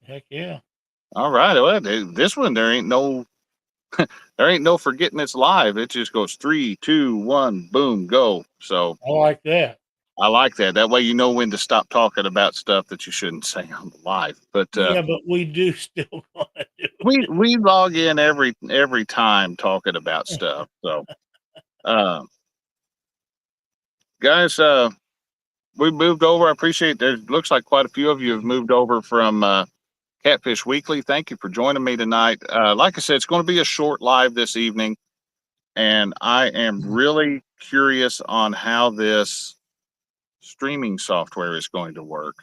Heck yeah. All right. Well, this one there ain't no there ain't no forgetting it's live. It just goes three, two, one, boom, go. So I like that. I like that. That way you know when to stop talking about stuff that you shouldn't say on the live. But Yeah, but we do still want to do we log in every time talking about it. stuff. So uh, guys, we moved over. I appreciate there looks like quite a few of you have moved over from Catfish Weekly. Thank you for joining me tonight. Like I said, it's going to be a short live this evening, and I am really curious on how this streaming software is going to work.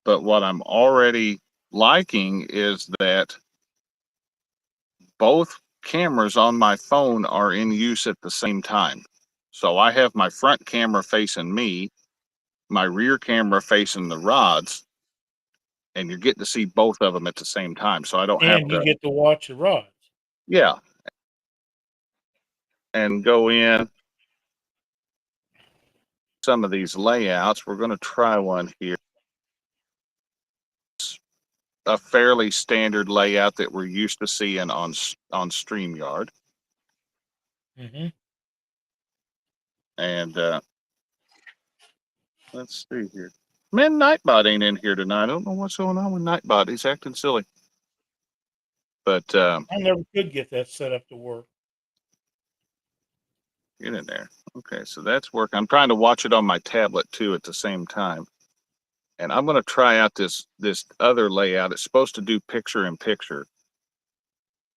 But what I'm already liking is that both cameras on my phone are in use at the same time. So I have my front camera facing me, my rear camera facing the rods, and you're getting to see both of them at the same time. So I don't have And you to, get to watch the rods. yeah, and go in some of these layouts. We're going to try one here. A fairly standard layout that we're used to seeing on StreamYard. Hmm. And let's see here. Man, Nightbot ain't in here tonight. I don't know what's going on with Nightbot. He's acting silly. But I never could get that set up to work. get in there. Okay, so that's working. I'm trying to watch it on my tablet too at the same time. And I'm going to try out this other layout. It's supposed to do picture in picture.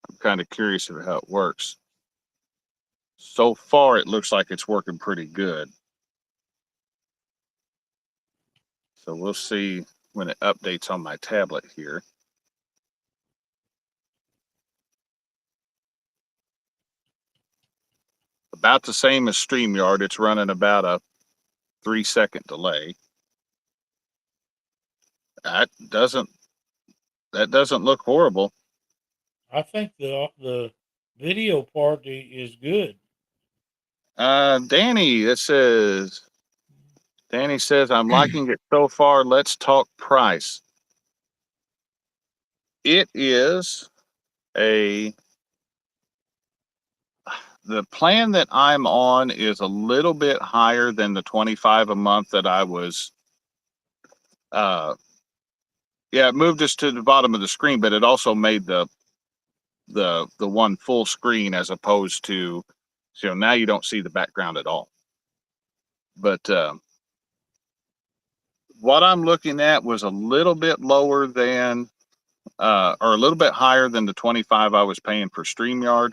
I'm kind of curious of how it works. So far, it looks like it's working pretty good. So we'll see when it updates on my tablet here. About the same as StreamYard. It's running about a 3-second delay. That doesn't look horrible. I think the video part is good. Danny, Danny says, I'm liking it so far. Let's talk price. It is a the plan that I'm on is a little bit higher than the 25 a month that I was yeah, it moved us to the bottom of the screen, but it also made the one full screen as opposed to now you don't see the background at all. But what I'm looking at was a little bit lower than or a little bit higher than the 25 I was paying for StreamYard.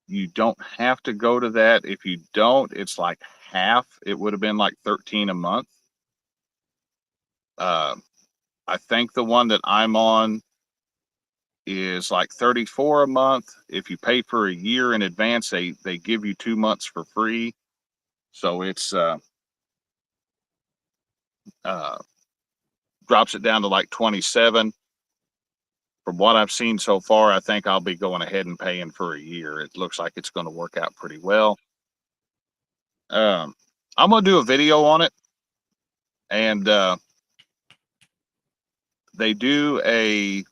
You don't have to go to that. If you don't, it's like half. It would have been like 13 a month. Uh, I think the one that I'm on is like 34 a month. If you pay for a year in advance, they give you 2 months for free. So it's uh, drops it down to like 27. From what I've seen so far, I think I'll be going ahead and paying for a year. It looks like it's going to work out pretty well. I'm going to do a video on it, and they do a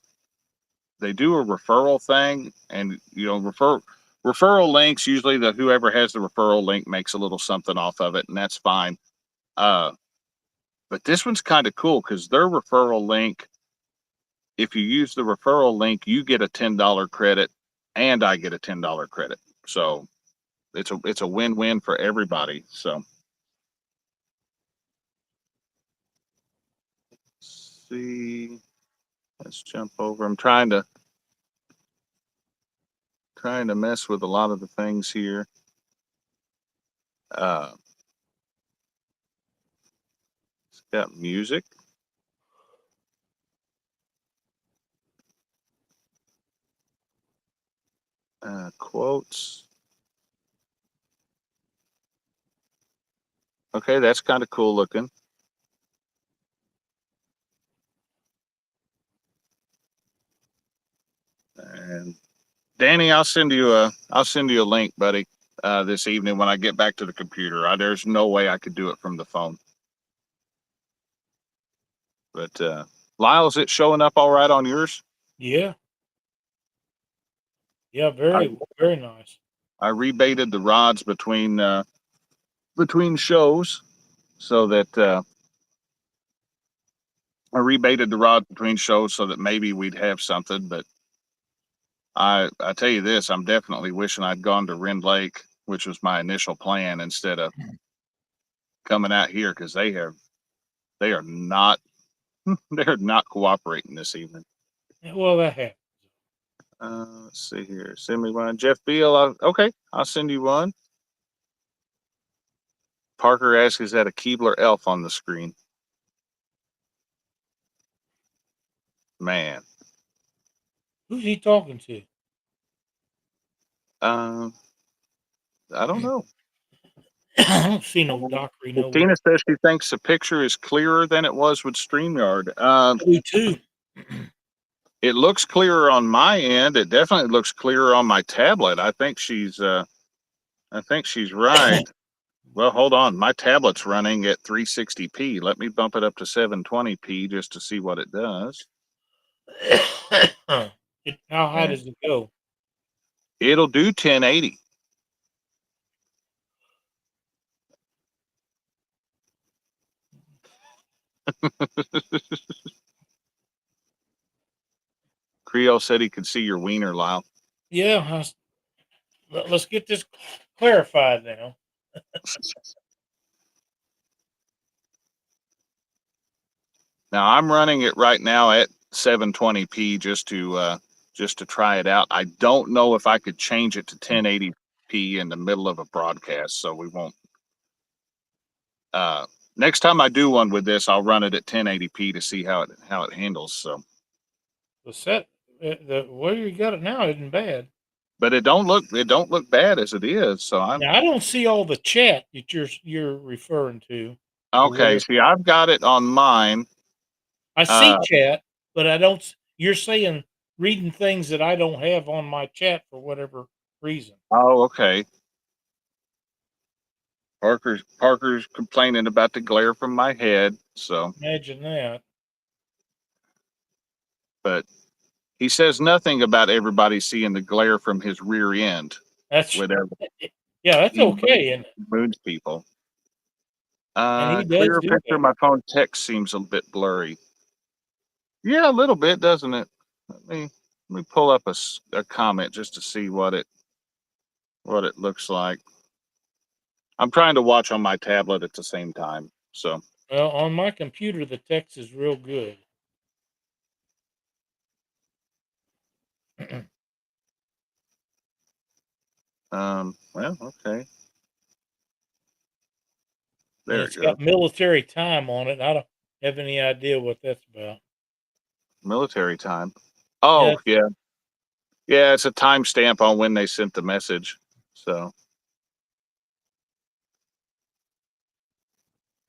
referral thing, and referral links. Usually, whoever has the referral link makes a little something off of it, and that's fine. But this one's kind of cool because their referral link, if you use the referral link, you get a $10 credit, and I get a $10 credit. So it's a win-win for everybody. So let's see, let's jump over. I'm trying to mess with a lot of the things here. Uh, it's got music. Quotes. Okay, that's kind of cool looking. And Danny, I'll send you a link, buddy, this evening when I get back to the computer. There's no way I could do it from the phone. But Lyle, is it showing up all right on yours? Yeah. Yeah. I Very, very nice. I rebaited the rods between shows so that I rebaited the rods between shows so that maybe we'd have something. But I tell you this, I'm definitely wishing I'd gone to Rend Lake, which was my initial plan, instead of coming out here because they are not they're not cooperating this evening. Well, that happens. Let's see here. Send me one. Jeff Beal. Okay, I'll send you one. Parker asks, is that a Keebler elf on the screen? Man. Who's he talking to? Um, I don't know. I don't see no dockery nowhere. Tina says she thinks the picture is clearer than it was with StreamYard. I do too. It looks clearer on my end. It definitely looks clearer on my tablet. I think she's right. Well, hold on. My tablet's running at 360p. Let me bump it up to 720p just to see what it does. How high does it go? It'll do 1080. Creole said he could see your wiener, Lyle. Yeah. Let's get this clarified now. Now I'm running it right now at 720p just to try it out. I don't know if I could change it to 1080p in the middle of a broadcast, so we won't. Next time I do one with this, I'll run it at 1080p to see how it handles. So, The set, the where you got it now isn't bad. but it don't look bad as it is. So I'm Now I don't see all the chat that you're referring to, or okay. whatever. See, I've got it on mine. I see Uh, chat, but I don't. You're saying reading things that I don't have on my chat for whatever reason. oh, okay. Parker's complaining about the glare from my head. So, Imagine that. but he says nothing about everybody seeing the glare from his rear end. That's Whatever yeah, that's he okay, moons people. and he does Clearer do picture. that. My phone text seems a bit blurry. Yeah, a little bit, doesn't it? Let me pull up a comment just to see what it looks like. I'm trying to watch on my tablet at the same time. So, Well, on my computer, the text is real good. well, okay. And There it it's goes. got military time on it. I don't have any idea what that's about. Military time. Yeah, Oh, yeah. Yeah, it's a timestamp on when they sent the message. So,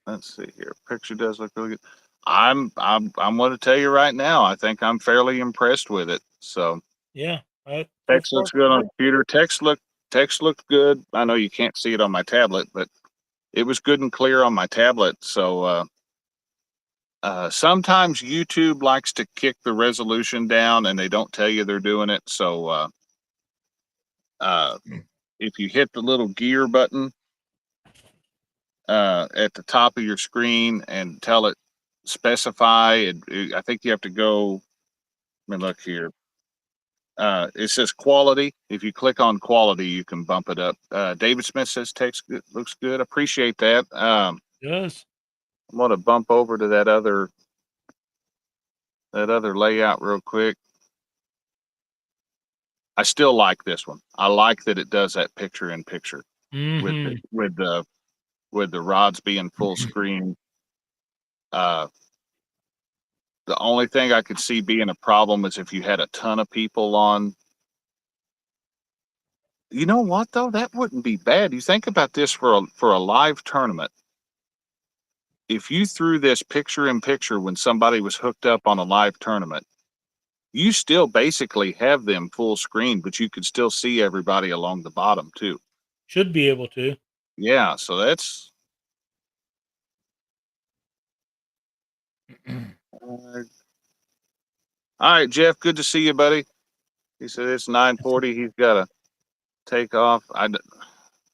let's see here. Picture does look really good. I'm going to tell you right now. I think I'm fairly impressed with it. So yeah. So text far, looks good on the computer. Text looked good. I know you can't see it on my tablet, but it was good and clear on my tablet. So sometimes YouTube likes to kick the resolution down, and they don't tell you they're doing it. So uh, if you hit the little gear button at the top of your screen and tell it specify. I think you have to go. Let me look here. It says quality. If you click on quality, you can bump it up. David Smith says text looks good. Appreciate that. it does. I'm going to bump over to that other layout real quick. I still like this one. I like that it does that picture in picture with Mm-hmm. the rods being full screen. Uh, the only thing I could see being a problem is if you had a ton of people on. You know what though? That wouldn't be bad. You think about this for a live tournament. If you threw this picture in picture when somebody was hooked up on a live tournament, you still basically have them full screen, but you could still see everybody along the bottom too. Should be able to. Yeah, so that's All right, Jeff. Good to see you, buddy. He said it's 9:40. He's got to take off.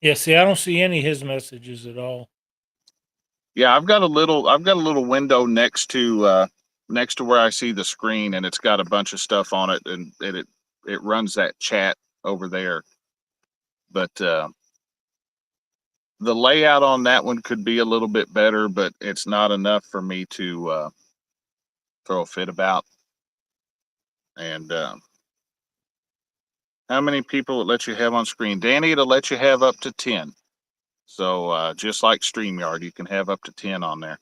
Yeah, see, I don't see any of his messages at all. Yeah, I've got a little window next to where I see the screen, and it's got a bunch of stuff on it, and it runs that chat over there. But the layout on that one could be a little bit better, but it's not enough for me to throw a fit about. And how many people it let you have on screen? Danny, it'll let you have up to 10. So just like StreamYard, you can have up to 10 on there.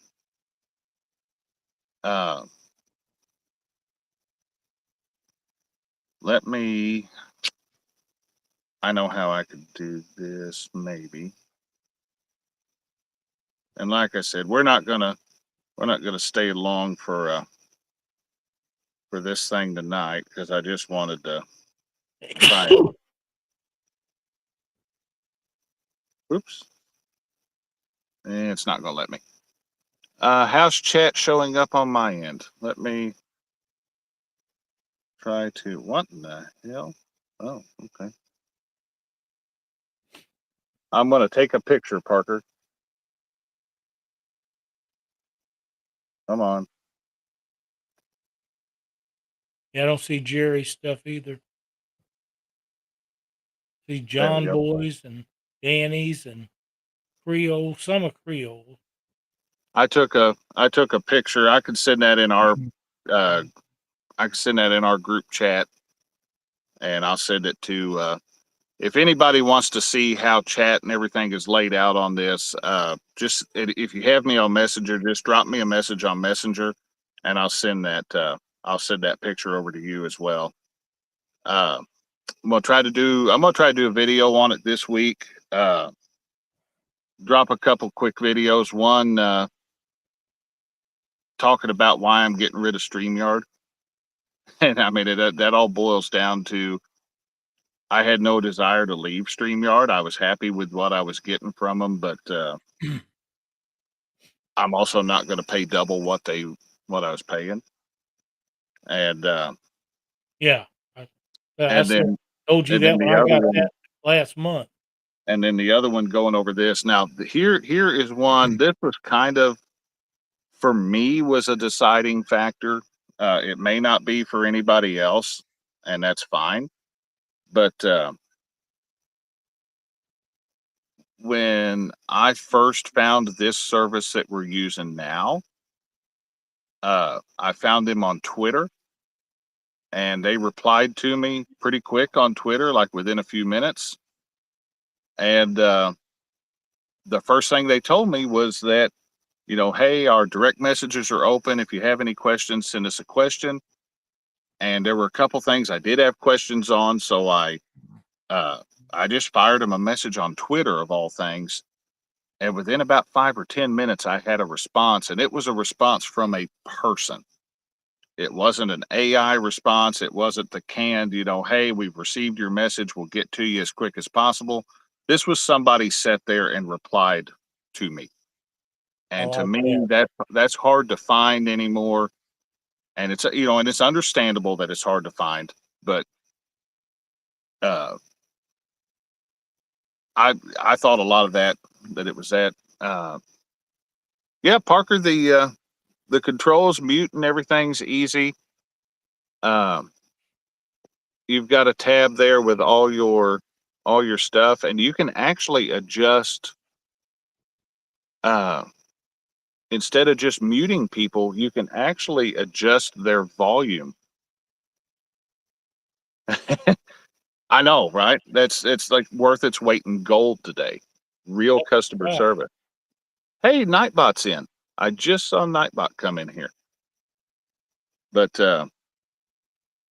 Let me. I know how I could do this, maybe. And like I said, we're not gonna stay long for this thing tonight because I just wanted to try it. Oops. And it's not gonna let me. How's chat showing up on my end? Let me try to. What in the hell? Oh, okay. I'm gonna take a picture, Parker. Come on. Yeah, I don't see Jerry's stuff either. See There we John go. Boy's and Danny's and Creole, some of Creole. I took a picture. I could send that in our uh, group chat, and I'll send it to. If anybody wants to see how chat and everything is laid out on this, just if you have me on Messenger, just drop me a message on Messenger, and I'll send that. I'll send that picture over to you as well. I'm gonna try to do a video on it this week. Drop a couple quick videos. One talking about why I'm getting rid of StreamYard, and I mean that all boils down to I had no desire to leave StreamYard. I was happy with what I was getting from them, but I'm also not going to pay double what I was paying. And Yeah, I and said, then told you and then that when the I other got one that last month. and then the other one going over this. Now here is one. This was kind of for me was a deciding factor. It may not be for anybody else, and that's fine. But when I first found this service that we're using now, I found them on Twitter, and they replied to me pretty quick on Twitter, like within a few minutes. And the first thing they told me was that, hey, our direct messages are open. If you have any questions, send us a question. And there were a couple things I did have questions on, so I just fired them a message on Twitter of all things. And within about 5 or 10 minutes, I had a response, and it was a response from a person. It wasn't an AI response. It wasn't the canned, hey, we've received your message. We'll get to you as quick as possible. This was somebody sat there and replied to me. And I to like me, that's hard to find anymore. And it's, and it's understandable that it's hard to find, but uh, I thought a lot of that it was that. Yeah, Parker, the controls mute and everything's easy. Um, you've got a tab there with all your stuff, and you can actually adjust. Uh, Instead of just muting people, you can actually adjust their volume. I know, right? It's like worth its weight in gold today. Real customer that. service. Hey, Nightbot's in. I just saw Nightbot come in here, but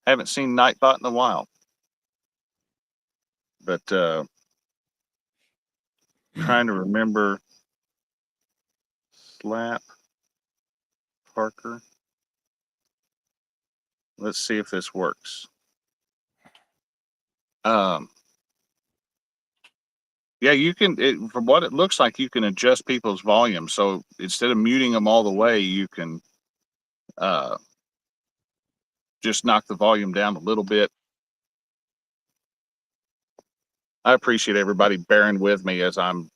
haven't seen Nightbot in a while. But trying to remember Slap Parker. Let's see if this works. Yeah, you can. From what it looks like, you can adjust people's volume. So instead of muting them all the way, you can just knock the volume down a little bit. I appreciate everybody bearing with me as I'm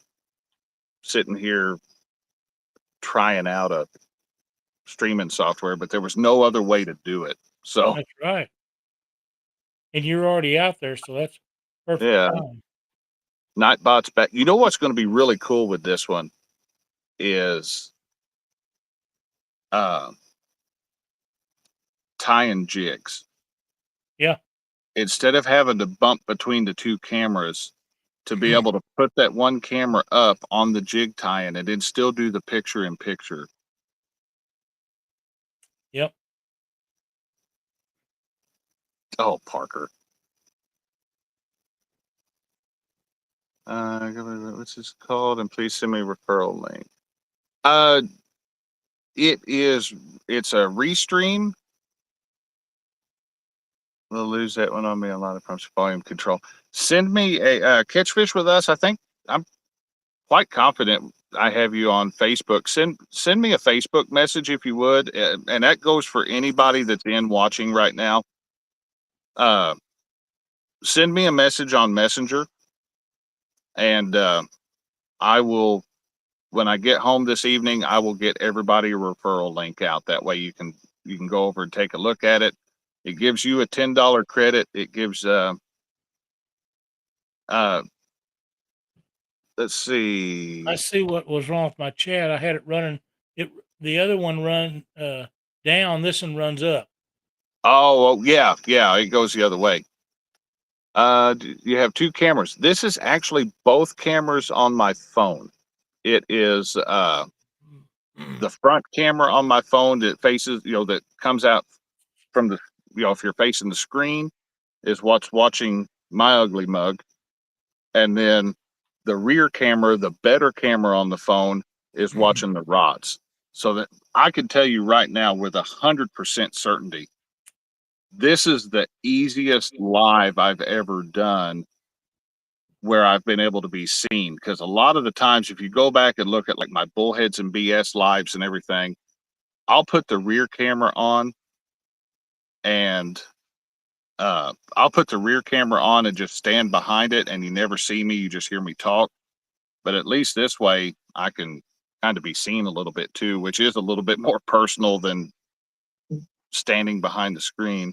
sitting here trying out a streaming software, but there was no other way to do it. So That's right. And you're already out there, so that's perfect yeah, time. Nightbot's back. You know what's going to be really cool with this one is uh, tying jigs. Yeah. Instead of having to bump between the two cameras, to be able to put that one camera up on the jig tie-in and then still do the picture in picture. Yep. Oh, Parker. What's this called? And please send me a referral link. It's a restream. We'll lose that one on me a lot of times. Volume control. Send me a Catfish with us. I think I'm quite confident I have you on Facebook. Send me a Facebook message if you would, and that goes for anybody that's in watching right now. Send me a message on Messenger, and I will. When I get home this evening, I will get everybody a referral link out. That way you can go over and take a look at it. It gives you a $10 credit. It gives let's see. I see what was wrong with my chat. I had it running. The other one run down. This one runs up. Oh yeah, it goes the other way. You have two cameras. This is actually both cameras on my phone. It is the front camera on my phone that faces, that comes out from the, if you're facing the screen, is what's watching my ugly mug. And then the rear camera, the better camera on the phone, is watching the rods. So that I can tell you right now with 100% certainty, this is the easiest live I've ever done where I've been able to be seen. Because a lot of the times, if you go back and look at like my Bullheads and BS lives and everything, I'll put the rear camera on and just stand behind it, and you never see me. You just hear me talk. But at least this way, I can kind of be seen a little bit too, which is a little bit more personal than standing behind the screen.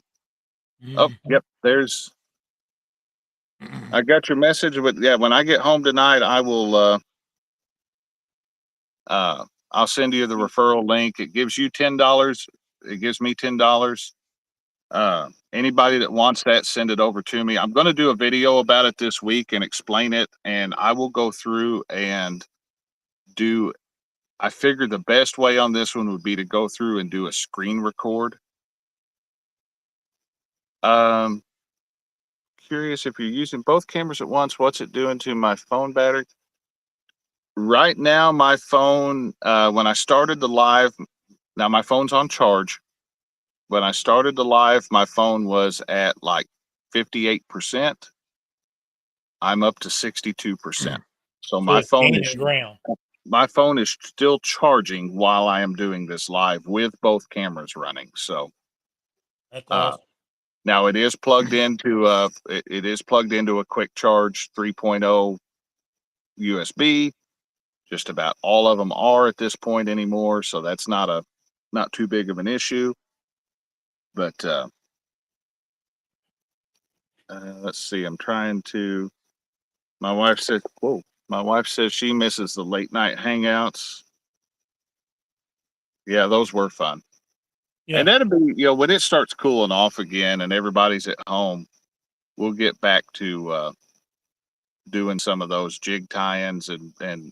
Oh, yep. I got your message. But yeah, when I get home tonight, I will. I'll send you the referral link. It gives you $10. It gives me $10. Anybody that wants that, send it over to me. I'm going to do a video about it this week and explain it, and I will go through and do. I figured the best way on this one would be to go through and do a screen record. Curious if you're using both cameras at once, what's it doing to my phone battery? Right now, my phone, when I started the live, now my phone's on charge. When I started the live, my phone was at like 58%. I'm up to 62%. So So it's gaining ground. my phone is still charging while I am doing this live with both cameras running. So That's awesome. now it is plugged into it is plugged into a quick charge 3.0 USB. Just about all of them are at this point anymore, so that's not too big of an issue. But let's see. I'm trying to. My wife said, "Whoa." My wife says she misses the late night hangouts. Yeah, those were fun. Yeah. And that'll be, when it starts cooling off again and everybody's at home, we'll get back to doing some of those jig tie-ins and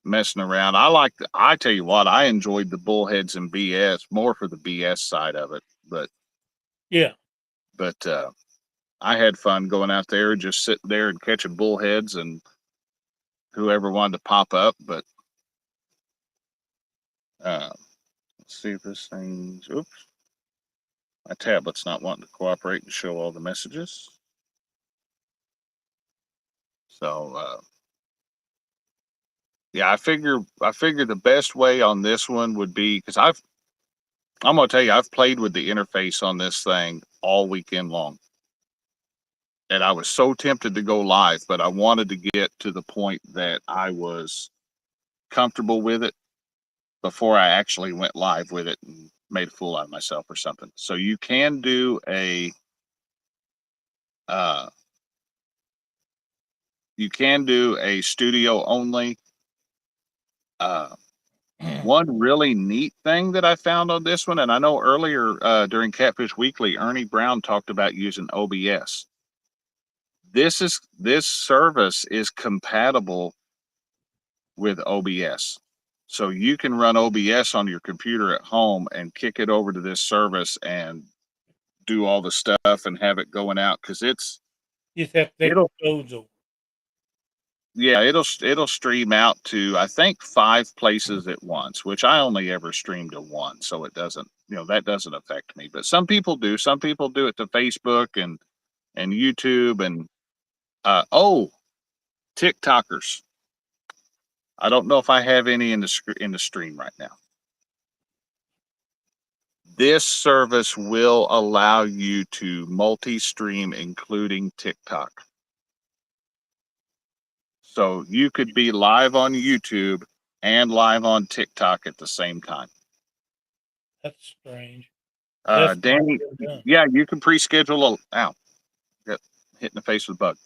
messing around. I tell you what, I enjoyed the Bullheads and BS more for the BS side of it. But Yeah. I had fun going out there, just sitting there and catching bullheads and whoever wanted to pop up. But let's see if this thing's, oops, my tablet's not wanting to cooperate and show all the messages. So yeah, I figure the best way on this one would be, because I'm going to tell you, I've played with the interface on this thing all weekend long. And I was so tempted to go live, but I wanted to get to the point that I was comfortable with it before I actually went live with it and made a fool out of myself or something. So you can do a uh, studio only. One really neat thing that I found on this one, and I know earlier during Catfish Weekly, Ernie Brown talked about using OBS. This service is compatible with OBS. So you can run OBS on your computer at home and kick it over to this service and do all the stuff and have it going out, because You just have to take it'll the codes over. yeah, it'll stream out to, I think, 5 places at once, which I only ever stream to one, so it doesn't, that doesn't affect me. But some people do. Some people do it to Facebook and YouTube and TikTokers. I don't know if I have any in the stream right now. This service will allow you to multi-stream, including TikTok. So you could be live on YouTube and live on TikTok at the same time. That's strange. That's Danny, done. yeah, you can pre-schedule got hit in the face with a bug.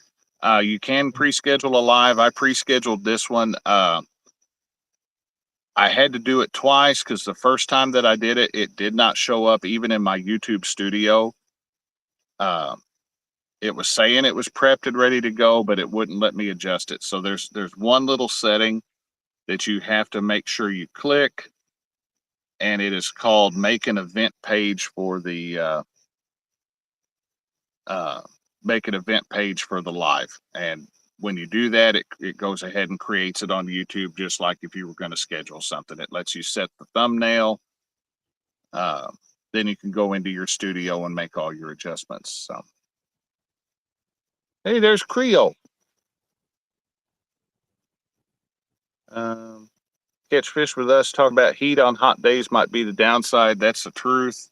You can pre-schedule a live. I pre-scheduled this one. I had to do it twice because the first time that I did it, it did not show up even in my YouTube studio. It was saying it was prepped and ready to go, but it wouldn't let me adjust it. So there's one little setting that you have to make sure you click, and it is called make an event page for the live. And when you do that, it goes ahead and creates it on YouTube, just like if you were going to schedule something. It lets you set the thumbnail. Then you can go into your studio and make all your adjustments. So, hey, there's Creole. Catch fish with us. Talk about heat on hot days might be the downside. That's the truth.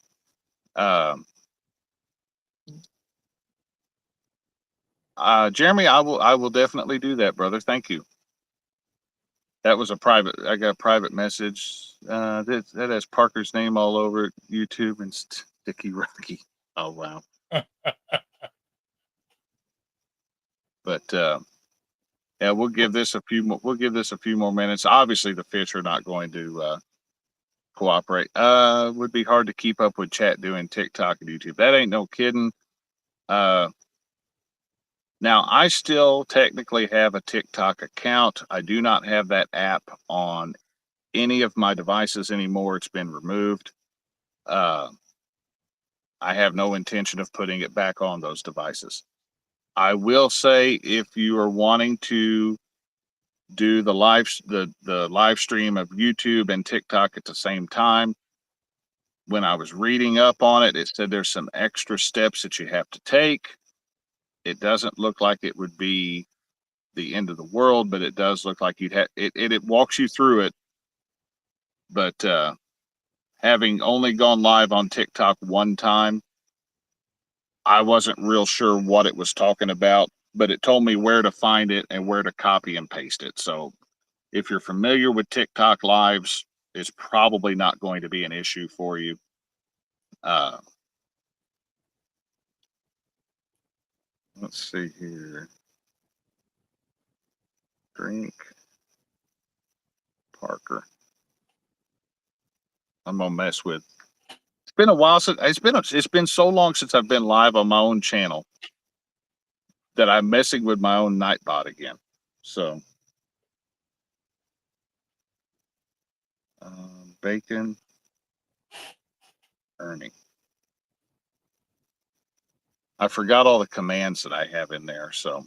Jeremy, I will definitely do that, brother. Thank you. That was I got a private message. That has Parker's name all over it, YouTube and Sticky Rocky. Oh wow. But yeah, we'll give this a few more minutes. Obviously the fish are not going to cooperate. Would be hard to keep up with chat doing TikTok and YouTube. That ain't no kidding. Now, I still technically have a TikTok account. I do not have that app on any of my devices anymore. It's been removed. I have no intention of putting it back on those devices. I will say, if you are wanting to do the live stream of YouTube and TikTok at the same time, when I was reading up on it, it said there's some extra steps that you have to take. It doesn't look like it would be the end of the world, but it does look like you'd have it walks you through it. But having only gone live on TikTok one time, I wasn't real sure what it was talking about, but it told me where to find it and where to copy and paste it. So if you're familiar with TikTok lives, it's probably not going to be an issue for you. Let's see here. Drink Parker. I'm gonna mess with. It's been a while since it's been so long since I've been live on my own channel that I'm messing with my own Nightbot again. So, bacon, Ernie. I forgot all the commands that I have in there. So,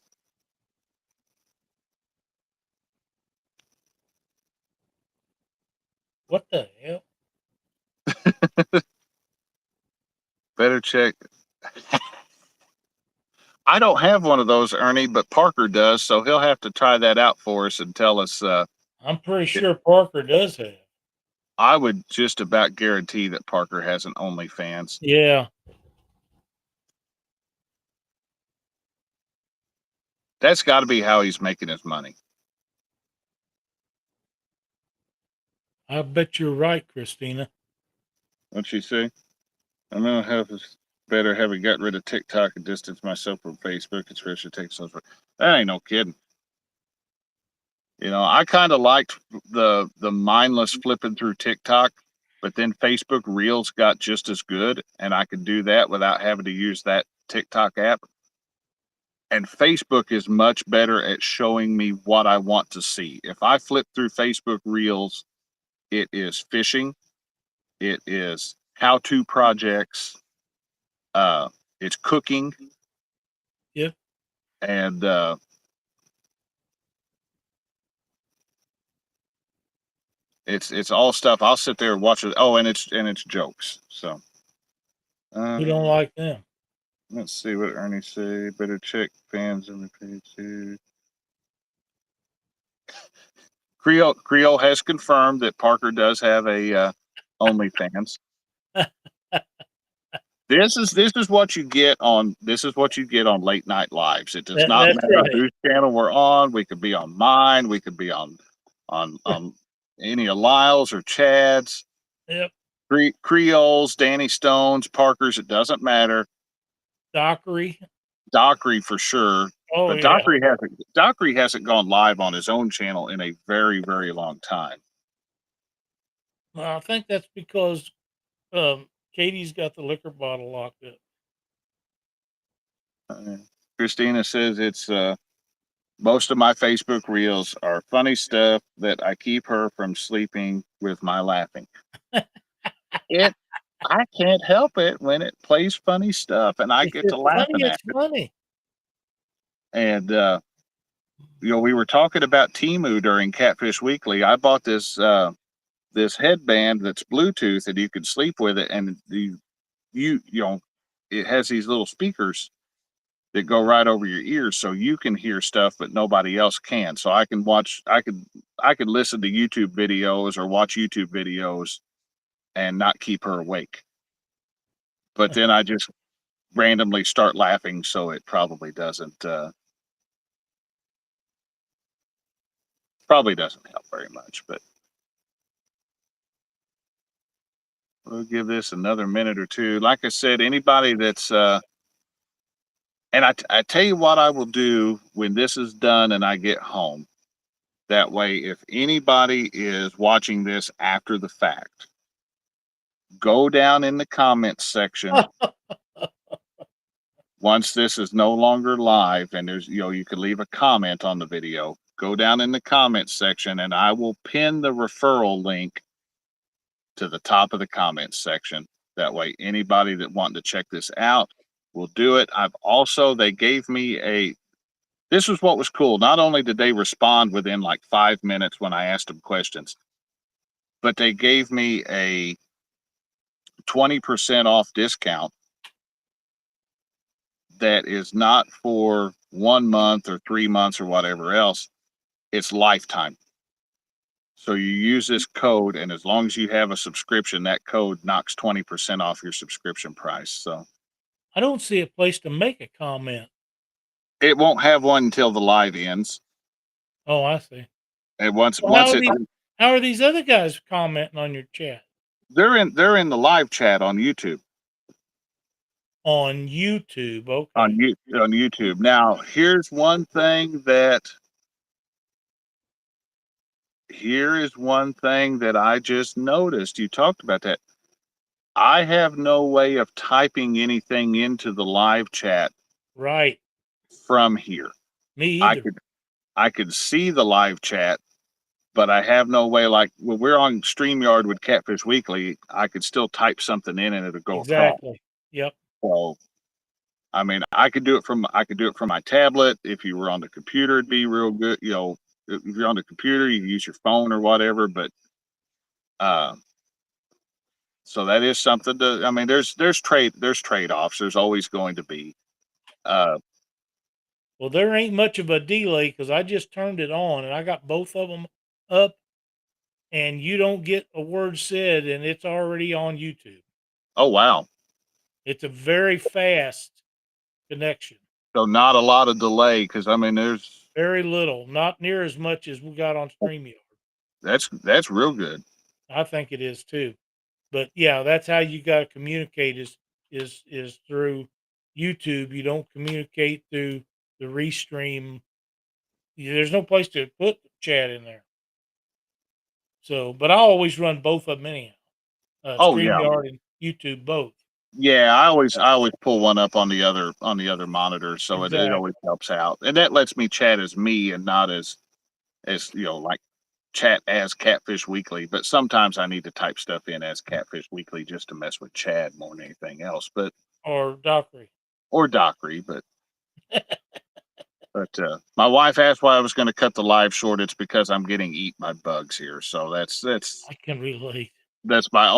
What the hell? better check. I don't have one of those, Ernie, but Parker does. So he'll have to try that out for us and tell us. I'm pretty sure Parker does have. I would just about guarantee that Parker has an OnlyFans. Yeah. That's got to be how he's making his money. I bet you're right, Christina. Don't you see? I'm gonna have this better having got rid of TikTok and distance myself from Facebook. It's rich to take social. That ain't no kidding. You know, I kind of liked the mindless flipping through TikTok, but then Facebook Reels got just as good, and I could do that without having to use that TikTok app. And Facebook is much better at showing me what I want to see. If I flip through Facebook Reels, it is fishing, it is how-to projects, uh, it's cooking, Yep. and it's all stuff. I'll sit there and watch it. Oh, and it's jokes. So We don't like them. let's see what Ernie say. Better check fans on the page too. Creole has confirmed that Parker does have a OnlyFans. This is what you get on late night lives. It does not That's matter right. whose channel we're on. We could be on mine. We could be on any of Lyle's or Chad's. Yep. Creoles, Danny Stones, Parker's. It doesn't matter. Dockery. Dockery for sure. Oh But yeah. Dockery hasn't gone live on his own channel in a very, very long time. Well, I think that's because Katie's got the liquor bottle locked up. Christina says it's most of my Facebook reels are funny stuff that I keep her from sleeping with my laughing. I can't help it when it plays funny stuff and I If get to it's funny, laughing at it's it. funny. And we were talking about Temu during Catfish Weekly. I bought this this headband that's Bluetooth and you can sleep with it, and it has these little speakers that go right over your ears, so you can hear stuff but nobody else can. So I could listen to YouTube videos or watch YouTube videos and not keep her awake. But then I just randomly start laughing, so it probably doesn't help very much. But we'll give this another minute or two. Like I said, anybody that's and I tell you what I will do when this is done and I get home. That way, if anybody is watching this after the fact, go down in the comments section once this is no longer live, and there's you can leave a comment on the video. Go down in the comments section and I will pin the referral link to the top of the comments section. That way anybody that wanting to check this out will do it. They gave me this was what was cool. Not only did they respond within like 5 minutes when I asked them questions, but they gave me a 20% off discount that is not for 1 month or 3 months or whatever else. It's lifetime. So you use this code, and as long as you have a subscription, that code knocks 20% off your subscription price. So I don't see a place to make a comment. it won't have one until the live ends. Oh, I see. And How are these other guys commenting on your chat? they're in the live chat on YouTube. On YouTube, okay. On YouTube. Now, here's one thing that I just noticed. You talked about that. I have no way of typing anything into the live chat Right. from here. Me either. I could see the live chat, but I have no way. Like when we're on StreamYard with Catfish Weekly, I could still type something in and it'll go across. Exactly. Yep. So, I mean, I could do it from my tablet. If you were on the computer, it'd be real good. If you're on the computer, you can use your phone or whatever. But so that is something to. I mean, there's trade offs. There's always going to be. Well, there ain't much of a delay because I just turned it on and I got both of them up, and you don't get a word said, and it's already on YouTube. Oh, wow. It's a very fast connection. So not a lot of delay because I mean, there's Very little, not near as much as we got on StreamYard. that's real good. I think it is too. But yeah, that's how you got to communicate is through YouTube. You don't communicate through the restream. There's no place to put chat in there. So, but I always run both of them anyhow. Oh yeah, StreamYard and YouTube both. yeah. I always pull one up on the other monitor, so it always Exactly. helps out, and that lets me chat as me and not as like chat as Catfish Weekly. But sometimes I need to type stuff in as Catfish Weekly just to mess with Chad more than anything else. But Or Dockery. or Dockery, but my wife asked why I was going to cut the live short. It's because I'm getting eat by bugs here. So I can relate. that's my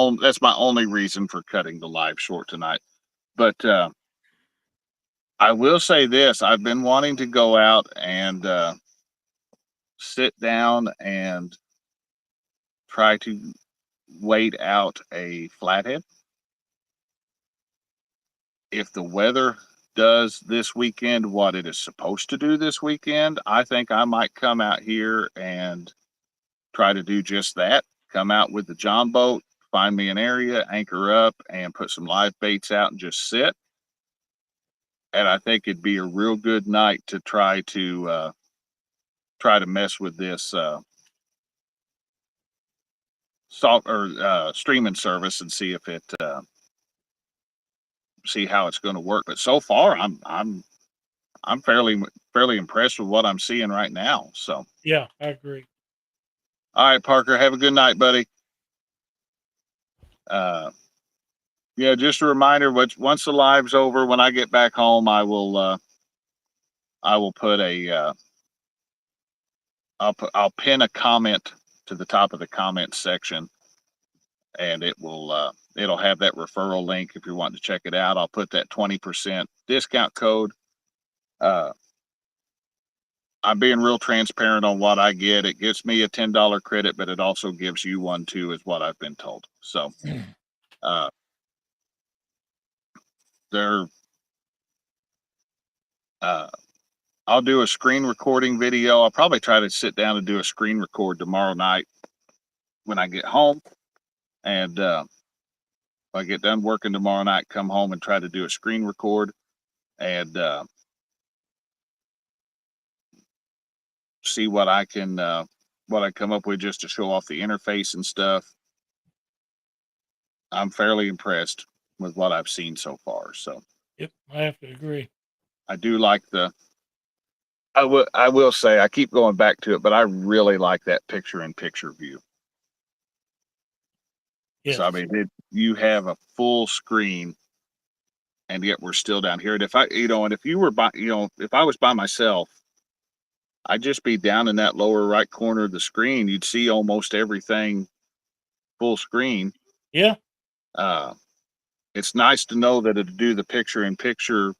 only reason for cutting the live short tonight. But I will say this: I've been wanting to go out and sit down and try to wait out a flathead. If the weather does this weekend what it is supposed to do this weekend, I think I might come out here and try to do just that. Come out with the John boat, find me an area, anchor up, and put some live baits out and just sit. And I think it'd be a real good night to try to mess with this salt or streaming service and see if it see how it's going to work. But so far, I'm fairly impressed with what I'm seeing right now. So, Yeah, I agree. all right, Parker, have a good night, buddy. Uh, yeah, just a reminder. Once the live's over, when I get back home, I will put a I'll pin a comment to the top of the comment section, and it'll have that referral link if you're wanting to check it out. I'll put that 20% discount code. Uh, I'm being real transparent on what I get. It gets me a $10 credit, but it also gives you one too, is what I've been told. So uh, there, uh, I'll do a screen recording video. I'll probably try to sit down and do a screen record tomorrow night when I get home. And if I get done working tomorrow night, come home and try to do a screen record and see what I come up with just to show off the interface and stuff. I'm fairly impressed with what I've seen so far. So Yep, I have to agree. I do like I will say I keep going back to it, but I really like that picture in picture view. So I Yes. mean, you have a full screen, and yet we're still down here. And if I, and if you were by, if I was by myself, I'd just be down in that lower right corner of the screen. You'd see almost everything full screen. Yeah. Uh, it's nice to know that it'd do the picture in picture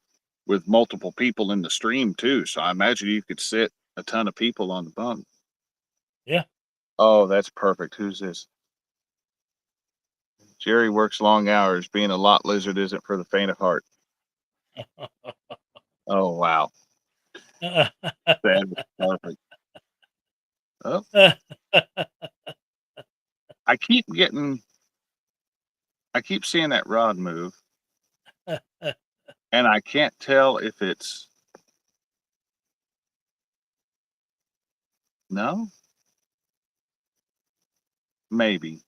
with multiple people in the stream too. So I imagine you could sit a ton of people on the bunk. Yeah. Oh, that's perfect. Who's this? Jerry works long hours. Being a lot lizard isn't for the faint of heart. Oh wow, that is perfect. Oh, I keep getting, I keep seeing that rod move, and I can't tell if it's no, maybe.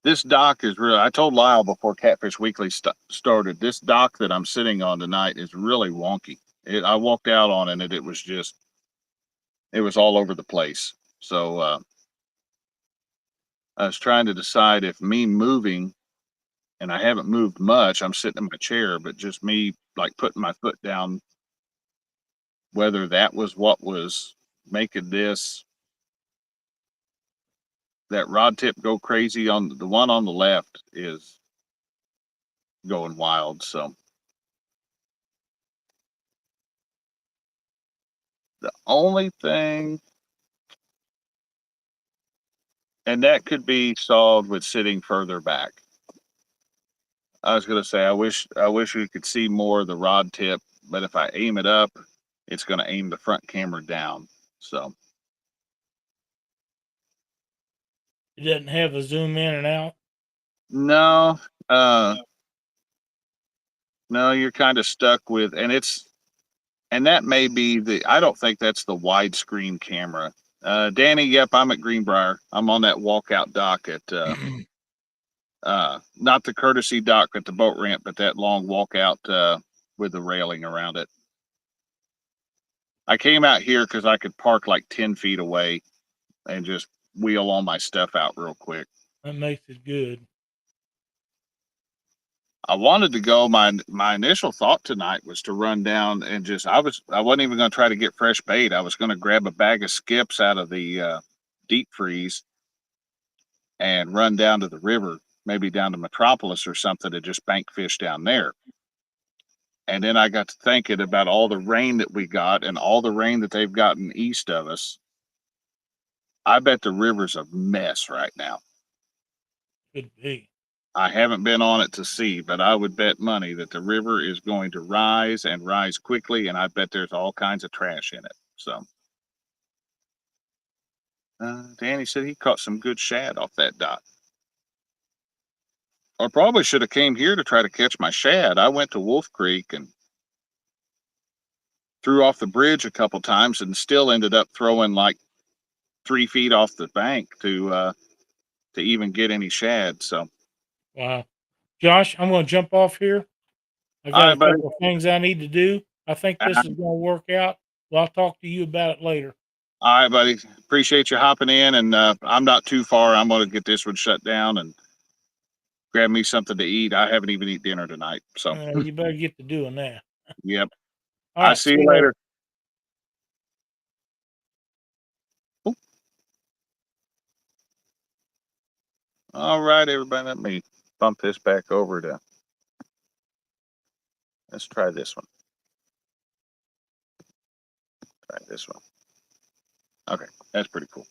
This dock is really. I told Lyle before Catfish Weekly started. This dock that I'm sitting on tonight is really wonky. I walked out on it, and it was just, it was all over the place. So I was trying to decide if me moving, and I haven't moved much. I'm sitting in my chair, but just me like putting my foot down, whether that was what was making that rod tip go crazy. On the one on the left is going wild. So the only thing, And that could be solved with sitting further back. I was gonna say I wish we could see more of the rod tip, but if I aim it up, it's gonna aim the front camera down. So It doesn't have a zoom in and out. no, uh no, you're kind of stuck with, and that may be I don't think that's the widescreen camera. Danny, yep, I'm at Greenbrier. I'm on that walkout dock at not the courtesy dock at the boat ramp, but that long walkout with the railing around it. I came out here because I could park like 10 feet away and just wheel all my stuff out real quick. That makes it good. I wanted to go. My initial thought tonight was to run down and I wasn't even going to try to get fresh bait. I was going to grab a bag of skips out of the deep freeze and run down to the river, maybe down to Metropolis or something, to just bank fish down there. And then I got to thinking about all the rain that we got and all the rain that they've gotten east of us. I bet the river's a mess right now. Could be. I haven't been on it to see, but I would bet money that the river is going to rise and rise quickly, and I bet there's all kinds of trash in it. So, Danny said he caught some good shad off that dock. I probably should have came here to try to catch my shad. I went to Wolf Creek and threw off the bridge a couple times, and still ended up throwing like 3 feet off the bank to even get any shad. So, Wow. Josh, I'm going to jump off here. I all got a right, buddy. couple of things I need to do. I think this Uh, is going to work out. Well, I'll talk to you about it later. all right, buddy. Appreciate you hopping in, and I'm not too far. I'm going to get this one shut down and grab me something to eat. I haven't even eaten dinner tonight. So, You better get to doing that. yep. All I right. see See you you later. later. Ooh. All right, everybody. Let me bump this back over to. Let's try this one. Try this one. Okay, that's pretty cool.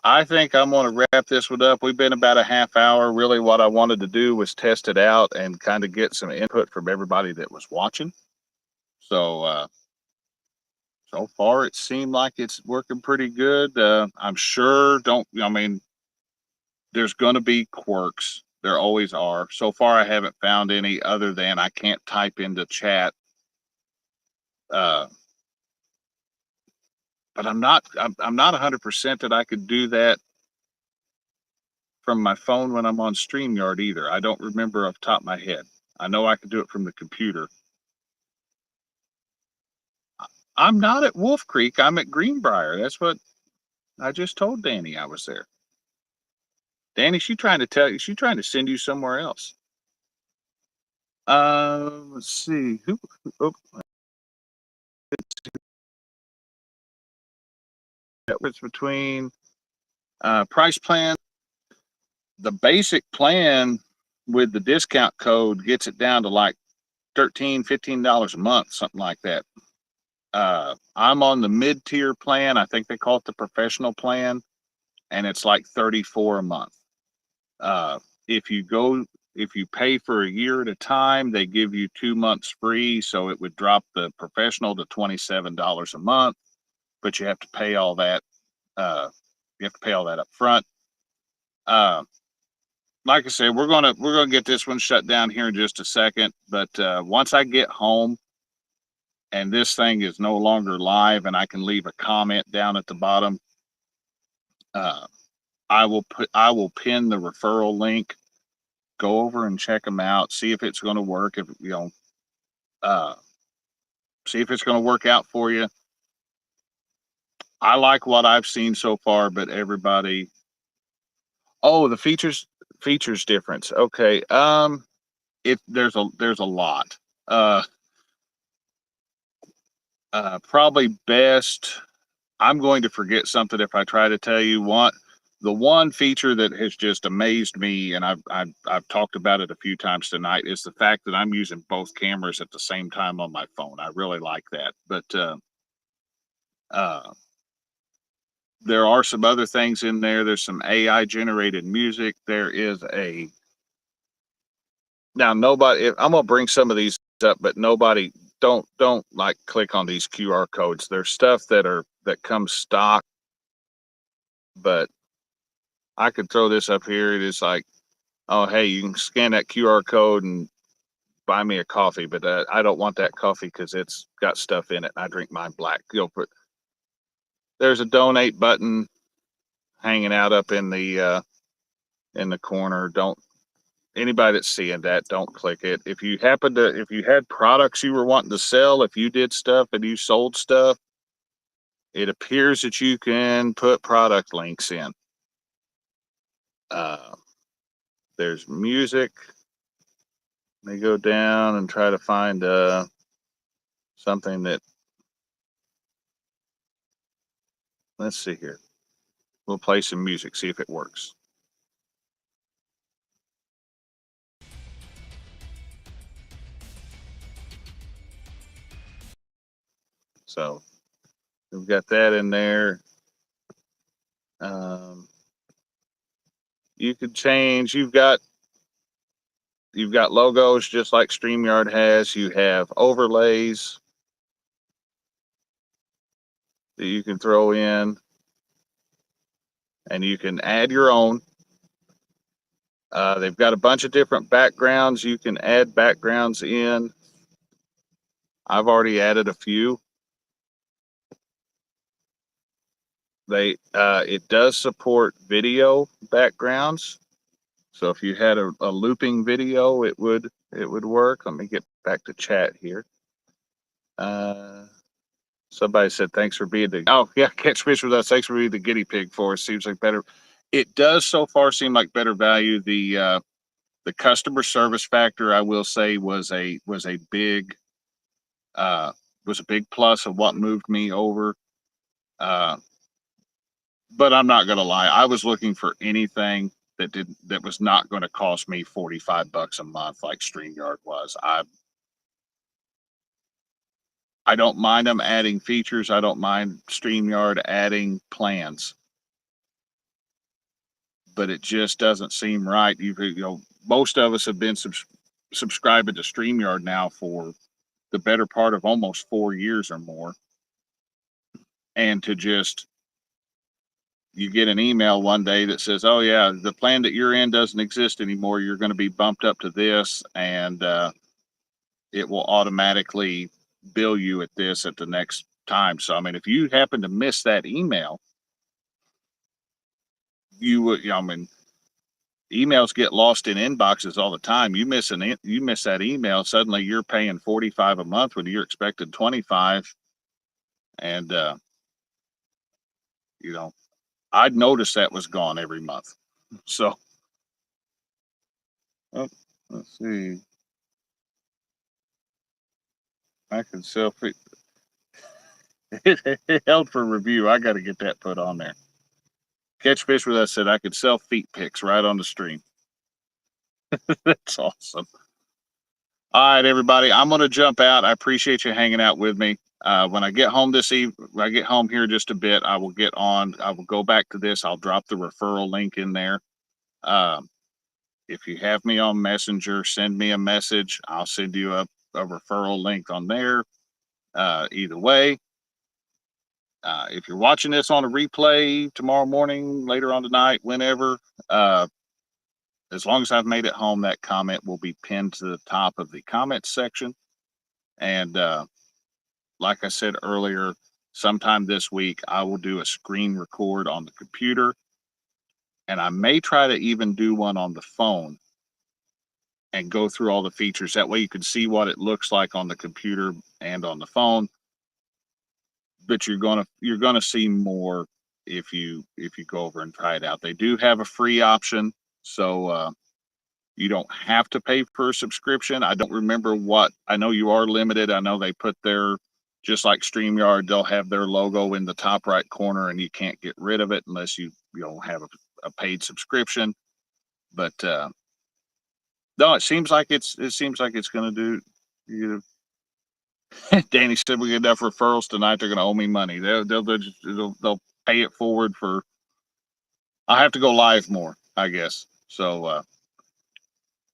I think I'm going to wrap this one up. We've been about a half hour. Really, what I wanted to do was test it out and kind of get some input from everybody that was watching. So, so far it seemed like it's working pretty good. I'm sure. I mean, there's going to be quirks. There always are. So far, I haven't found any other than I can't type into chat. Uh, but I'm not 100% that I could do that from my phone when I'm on StreamYard either. I don't remember off the top of my head. I know I could do it from the computer. I'm not at Wolf Creek. I'm at Greenbrier. That's what I just told Danny I was there. Danny, she trying to tell you, she trying to send you somewhere else. Let's see. Oh, difference between price plan. The basic plan with the discount code gets it down to like $15 a month, something like that. I'm on the mid-tier plan. I think they call it the professional plan, and it's like 34 a month. Uh, if you pay for a year at a time, they give you 2 months free. So it would drop the professional to $27 a month, but you have to pay all that. You have to pay all that up front. Like I said, we're gonna get this one shut down here in just a second. But once I get home and this thing is no longer live, and I can leave a comment down at the bottom, uh, I will pin the referral link. Go over and check them out. See if it's going to work. If uh, see if it's going to work out for you. I like what I've seen so far, but everybody. Oh, the features difference. Okay. There's a lot. Uh, Probably best. I'm going to forget something if I try to tell you what. The one feature that has just amazed me, and I've talked about it a few times tonight, is the fact that I'm using both cameras at the same time on my phone. I really like that. But uh, There are some other things in there. There's some AI generated music. There is a now nobody. I'm gonna bring some of these up, but nobody don't like click on these QR codes. There's stuff that comes stock, but I could throw this up here. It is like, oh hey, you can scan that QR code and buy me a coffee, but I don't want that coffee because it's got stuff in it. And I drink mine black. You'll put there's a donate button hanging out up in the corner. Don't anybody that's seeing that, don't click it. If you if you had products you were wanting to sell, if you did stuff and you sold stuff, it appears that you can put product links in. Uh, there's music. Let me go down and try to find something that. Let's see here. We'll play some music, see if it works. So we've got that in there. You could change. You've got logos just like StreamYard has. You have overlays that you can throw in, and you can add your own. They've got a bunch of different backgrounds. You can add backgrounds in. I've already added a few. It does support video backgrounds. So if you had a looping video, it would work. Let me get back to chat here. Somebody said thanks for being the Catfish with us. Thanks for being the guinea pig for us. Seems like better. It does so far seem like better value. The customer service factor, I will say, was a big plus of what moved me over. But I'm not gonna lie, I was looking for anything that was not going to cost me $45 a month like StreamYard was. I don't mind them adding features. I don't mind StreamYard adding plans, but it just doesn't seem right. Most of us have been subscribing to StreamYard now for the better part of almost 4 years or more, and to just you get an email one day that says, "Oh yeah, the plan that you're in doesn't exist anymore. You're going to be bumped up to this, and it will automatically bill you at this at the next time." So, I mean, if you happen to miss that email, you would. I mean, emails get lost in inboxes all the time. You miss that email, suddenly you're paying $45 a month when you're expected 25, and I'd notice that was gone every month. So, let's see. I can selfie. It held for review. I got to get that put on there. Catfish with us said I could sell feet pics right on the stream. That's awesome. All right, everybody. I'm going to jump out. I appreciate you hanging out with me. When I get home when I get home here just a bit, I will get on. I will go back to this. I'll drop the referral link in there. If you have me on Messenger, send me a message. I'll send you a referral link on there. Either way, if you're watching this on a replay tomorrow morning, later on tonight, whenever, as long as I've made it home, that comment will be pinned to the top of the comments section. And like I said earlier, sometime this week, I will do a screen record on the computer. And I may try to even do one on the phone and go through all the features. That way you can see what it looks like on the computer and on the phone. But you're gonna see more if you go over and try it out. They do have a free option, so you don't have to pay for a subscription. I don't remember what. I know you are limited. I know they put their, just like StreamYard, they'll have their logo in the top right corner, and you can't get rid of it unless you have a paid subscription. But no, it seems like it's going to do. Danny said we get enough referrals tonight. They're going to owe me money. They'll pay it forward for. I have to go live more, I guess. So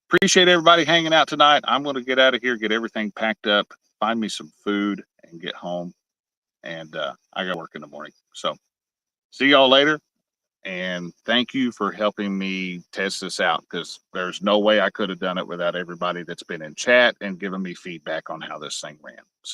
appreciate everybody hanging out tonight. I'm going to get out of here, get everything packed up, find me some food, and get home. And I got work in the morning. So see y'all later. And thank you for helping me test this out, because there's no way I could have done it without everybody that's been in chat and given me feedback on how this thing ran. So